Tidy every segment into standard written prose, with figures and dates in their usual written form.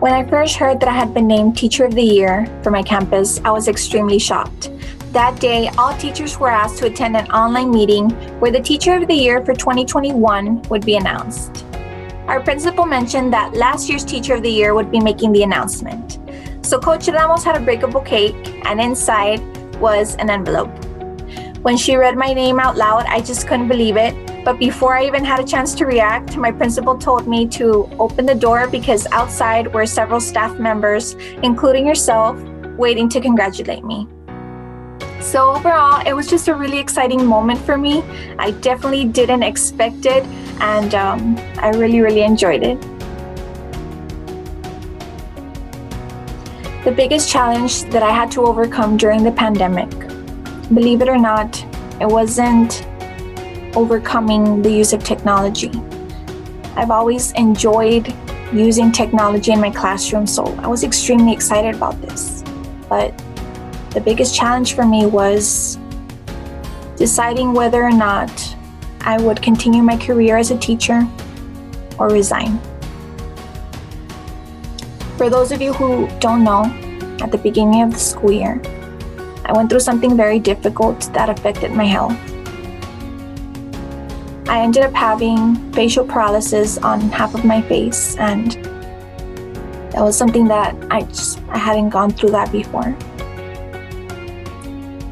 When I first heard that I had been named Teacher of the Year for my campus, I was extremely shocked. That day, all teachers were asked to attend an online meeting where the Teacher of the Year for 2021 would be announced. Our principal mentioned that last year's Teacher of the Year would be making the announcement. So Coach Ramos had a breakable cake, and inside was an envelope. When she read my name out loud, I just couldn't believe it. But before I even had a chance to react, my principal told me to open the door because outside were several staff members, including yourself, waiting to congratulate me. So overall, it was just a really exciting moment for me. I definitely didn't expect it, and I really enjoyed it. The biggest challenge that I had to overcome during the pandemic, believe it or not, it wasn't overcoming the use of technology. I've always enjoyed using technology in my classroom, so I was extremely excited about this. But the biggest challenge for me was deciding whether or not I would continue my career as a teacher or resign. For those of you who don't know, at the beginning of the school year, I went through something very difficult that affected my health. I ended up having facial paralysis on half of my face, and that was something that I hadn't gone through that before.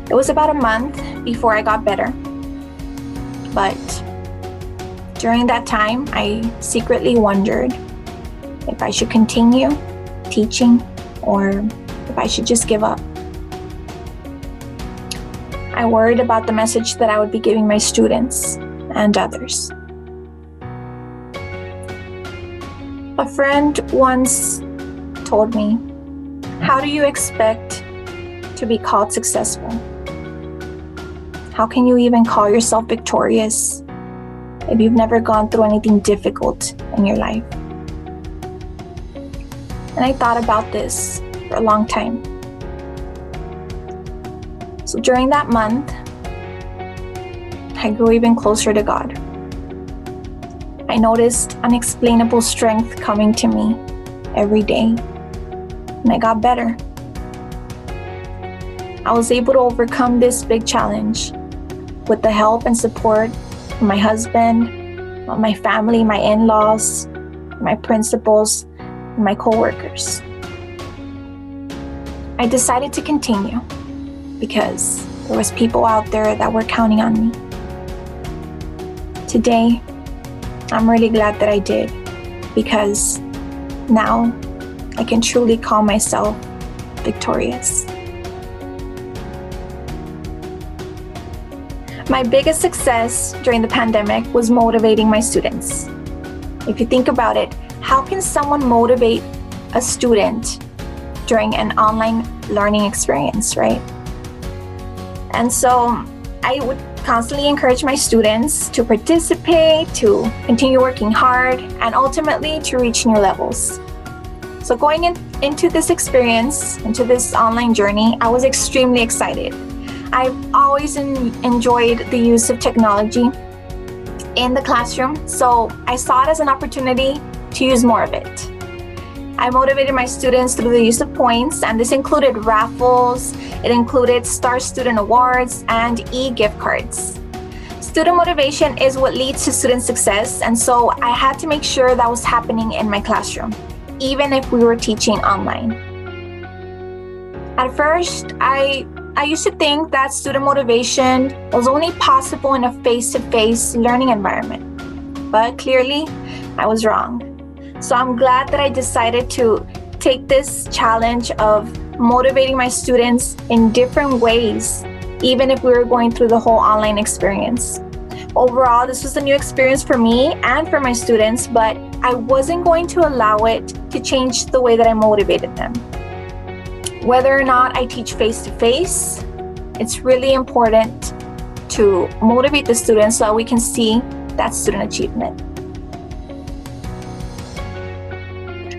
It was about a month before I got better, but during that time, I secretly wondered if I should continue teaching or if I should just give up. I worried about the message that I would be giving my students and others. A friend once told me, "How do you expect to be called successful? How can you even call yourself victorious if you've never gone through anything difficult in your life?" And I thought about this for a long time. So during that month, I grew even closer to God. I noticed unexplainable strength coming to me every day, and I got better. I was able to overcome this big challenge with the help and support from my husband, my family, my in-laws, my principals, and my coworkers. I decided to continue because there was people out there that were counting on me. Today, I'm really glad that I did, because now I can truly call myself victorious. My biggest success during the pandemic was motivating my students. If you think about it, how can someone motivate a student during an online learning experience, right? And so I would constantly encourage my students to participate, to continue working hard, and ultimately to reach new levels. So going into this experience, into this online journey, I was extremely excited. I've always enjoyed the use of technology in the classroom, so I saw it as an opportunity to use more of it. I motivated my students through the use of points, and this included raffles, it included Star Student Awards, and e-gift cards. Student motivation is what leads to student success, and so I had to make sure that was happening in my classroom, even if we were teaching online. At first, I used to think that student motivation was only possible in a face-to-face learning environment, but clearly I was wrong. So I'm glad that I decided to take this challenge of motivating my students in different ways, even if we were going through the whole online experience. Overall, this was a new experience for me and for my students, but I wasn't going to allow it to change the way that I motivated them. Whether or not I teach face-to-face, it's really important to motivate the students so that we can see that student achievement.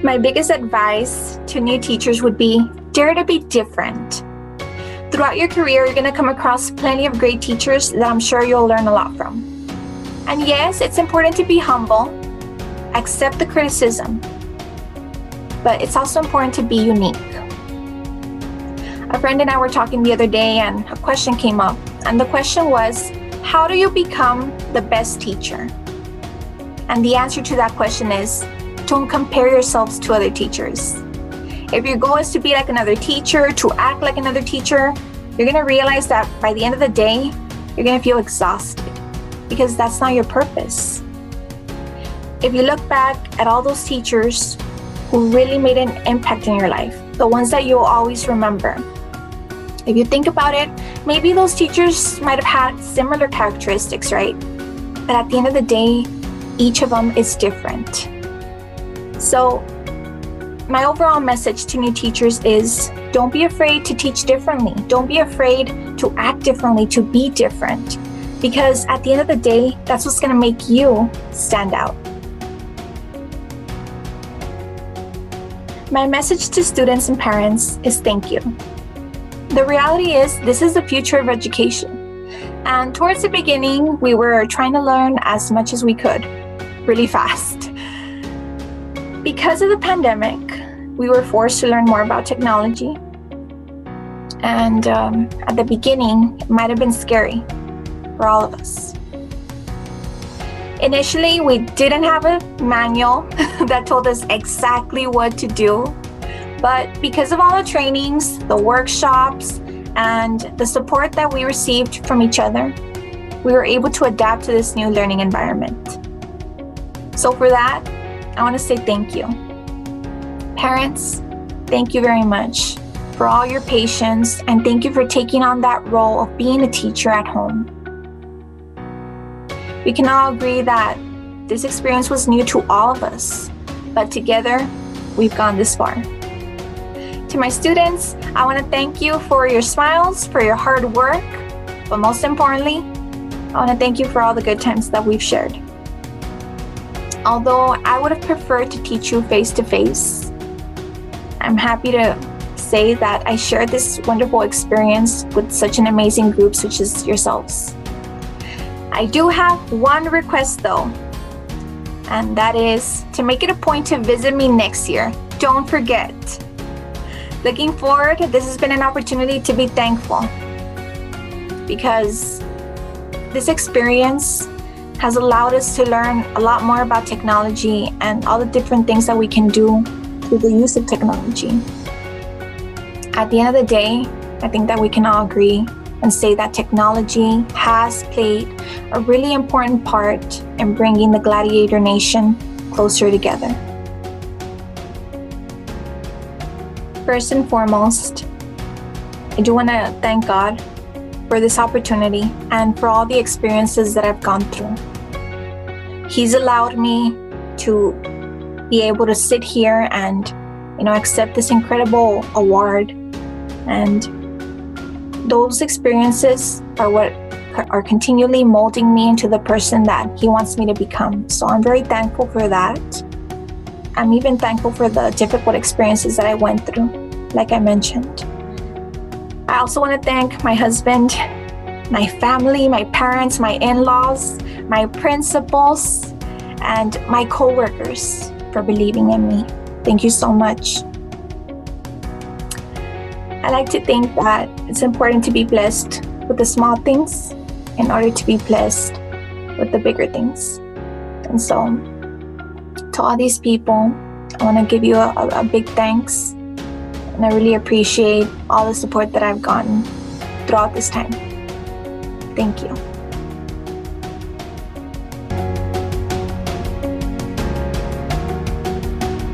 My biggest advice to new teachers would be, dare to be different. Throughout your career, you're going to come across plenty of great teachers that I'm sure you'll learn a lot from. And yes, it's important to be humble, accept the criticism, but it's also important to be unique. A friend and I were talking the other day, and a question came up, and the question was, how do you become the best teacher? And the answer to that question is, don't compare yourselves to other teachers. If your goal is to be like another teacher, to act like another teacher, you're going to realize that by the end of the day, you're going to feel exhausted because that's not your purpose. If you look back at all those teachers who really made an impact in your life, the ones that you'll always remember, if you think about it, maybe those teachers might have had similar characteristics, right? But at the end of the day, each of them is different. So my overall message to new teachers is, don't be afraid to teach differently. Don't be afraid to act differently, to be different. Because at the end of the day, that's what's going to make you stand out. My message to students and parents is thank you. The reality is, this is the future of education. And towards the beginning, we were trying to learn as much as we could, really fast. Because of the pandemic, we were forced to learn more about technology. And at the beginning, it might have been scary for all of us. Initially, we didn't have a manual that told us exactly what to do. But because of all the trainings, the workshops, and the support that we received from each other, we were able to adapt to this new learning environment. So for that, I want to say thank you. Parents, thank you very much for all your patience, and thank you for taking on that role of being a teacher at home. We can all agree that this experience was new to all of us, but together, we've gone this far. To my students, I want to thank you for your smiles, for your hard work, but most importantly, I want to thank you for all the good times that we've shared. Although I would have preferred to teach you face-to-face, I'm happy to say that I shared this wonderful experience with such an amazing group such as yourselves. I do have one request though, and that is to make it a point to visit me next year. Don't forget. Looking forward, this has been an opportunity to be thankful because this experience has allowed us to learn a lot more about technology and all the different things that we can do through the use of technology. At the end of the day, I think that we can all agree and say that technology has played a really important part in bringing the Gladiator Nation closer together. First and foremost, I do want to thank God for this opportunity and for all the experiences that I've gone through. He's allowed me to be able to sit here and, accept this incredible award. And those experiences are what are continually molding me into the person that He wants me to become. So I'm very thankful for that. I'm even thankful for the difficult experiences that I went through, like I mentioned. I also want to thank my husband, my family, my parents, my in-laws, my principals, and my coworkers for believing in me. Thank you so much. I like to think that it's important to be blessed with the small things in order to be blessed with the bigger things. And so, to all these people, I want to give you a big thanks. And I really appreciate all the support that I've gotten throughout this time. Thank you.